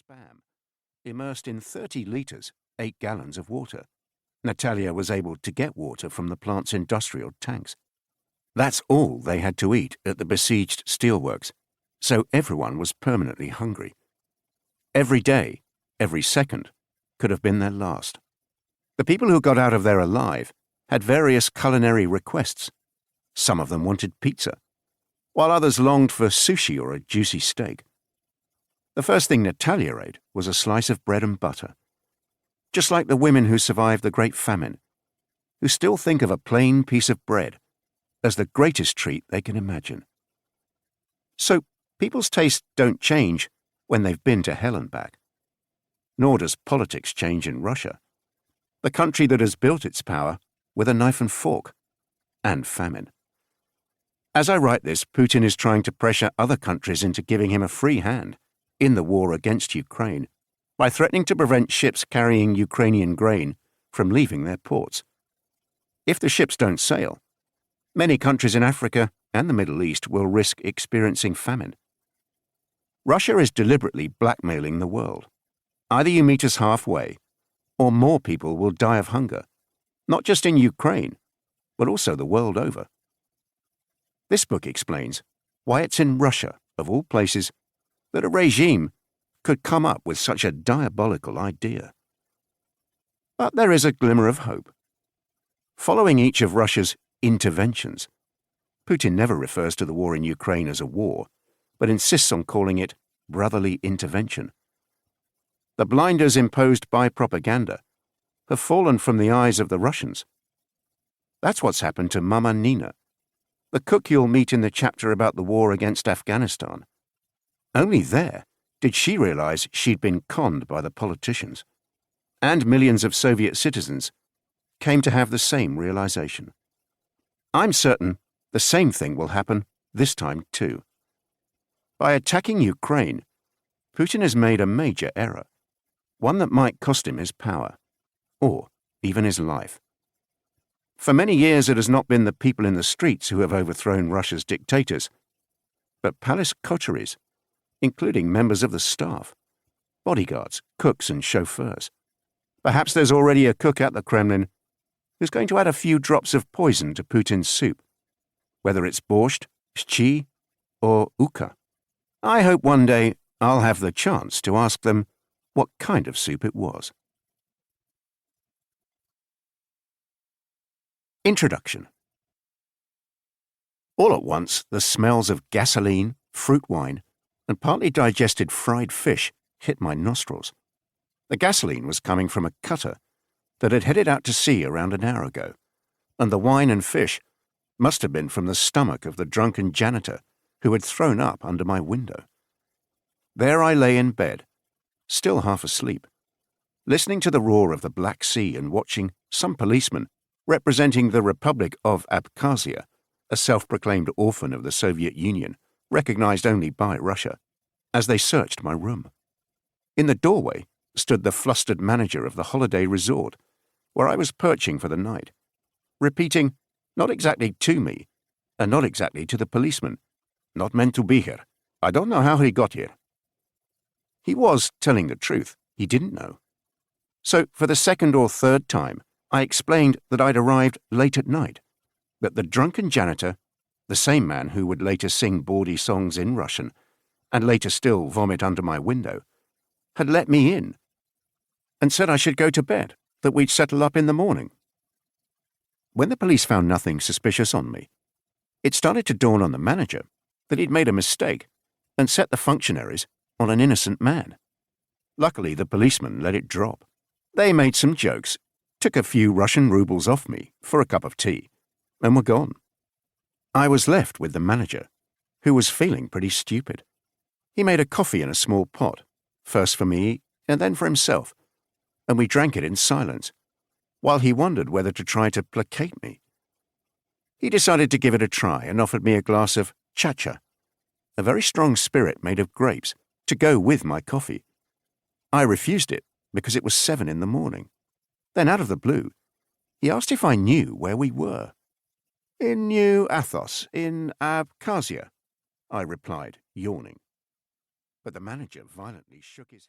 spam, immersed in 30 litres, 8 gallons of water. Natalia was able to get water from the plant's industrial tanks. That's all they had to eat at the besieged steelworks, so everyone was permanently hungry. Every day, every second, could have been their last. The people who got out of there alive had various culinary requests. Some of them wanted pizza, while others longed for sushi or a juicy steak. The first thing Natalia ate was a slice of bread and butter. Just like the women who survived the Great Famine, who still think of a plain piece of bread as the greatest treat they can imagine. So, people's tastes don't change when they've been to hell and back. Nor does politics change in Russia, the country that has built its power with a knife and fork, and famine. As I write this, Putin is trying to pressure other countries into giving him a free hand in the war against Ukraine by threatening to prevent ships carrying Ukrainian grain from leaving their ports. If the ships don't sail, many countries in Africa and the Middle East will risk experiencing famine. Russia is deliberately blackmailing the world. Either you meet us halfway, or more people will die of hunger, not just in Ukraine, but also the world over. This book explains why it's in Russia, of all places, that a regime could come up with such a diabolical idea. But there is a glimmer of hope. Following each of Russia's interventions, Putin never refers to the war in Ukraine as a war, but insists on calling it brotherly intervention. The blinders imposed by propaganda have fallen from the eyes of the Russians. That's what's happened to Mama Nina, the cook you'll meet in the chapter about the war against Afghanistan. Only there did she realize she'd been conned by the politicians. And millions of Soviet citizens came to have the same realization. I'm certain the same thing will happen this time too. By attacking Ukraine, Putin has made a major error, one that might cost him his power, or even his life. For many years it has not been the people in the streets who have overthrown Russia's dictators, but palace coteries, including members of the staff, bodyguards, cooks and chauffeurs. Perhaps there's already a cook at the Kremlin who's going to add a few drops of poison to Putin's soup, whether it's borscht, shchi, or uka. I hope one day I'll have the chance to ask them what kind of soup it was. Introduction. All at once, the smells of gasoline, fruit wine, and partly digested fried fish hit my nostrils. The gasoline was coming from a cutter that had headed out to sea around an hour ago, and the wine and fish must have been from the stomach of the drunken janitor who had thrown up under my window. There I lay in bed, still half asleep, listening to the roar of the Black Sea and watching some policeman representing the Republic of Abkhazia, a self-proclaimed orphan of the Soviet Union, recognized only by Russia, as they searched my room. In the doorway stood the flustered manager of the holiday resort, where I was perching for the night, repeating, not exactly to me, and not exactly to the policeman, "Not meant to be here. I don't know how he got here." He was telling the truth. He didn't know. So, for the second or third time, I explained that I'd arrived late at night, that the drunken janitor, the same man who would later sing bawdy songs in Russian, and later still vomit under my window, had let me in, and said I should go to bed, that we'd settle up in the morning. When the police found nothing suspicious on me, it started to dawn on the manager that he'd made a mistake and set the functionaries on an innocent man. Luckily, the policeman let it drop. They made some jokes, took a few Russian rubles off me for a cup of tea, and were gone. I was left with the manager, who was feeling pretty stupid. He made a coffee in a small pot, first for me and then for himself, and we drank it in silence, while he wondered whether to try to placate me. He decided to give it a try and offered me a glass of chacha, a very strong spirit made of grapes, to go with my coffee. I refused it because it was 7 in the morning. Then, out of the blue, he asked if I knew where we were. "In New Athos, in Abkhazia," I replied, yawning. But the manager violently shook his head.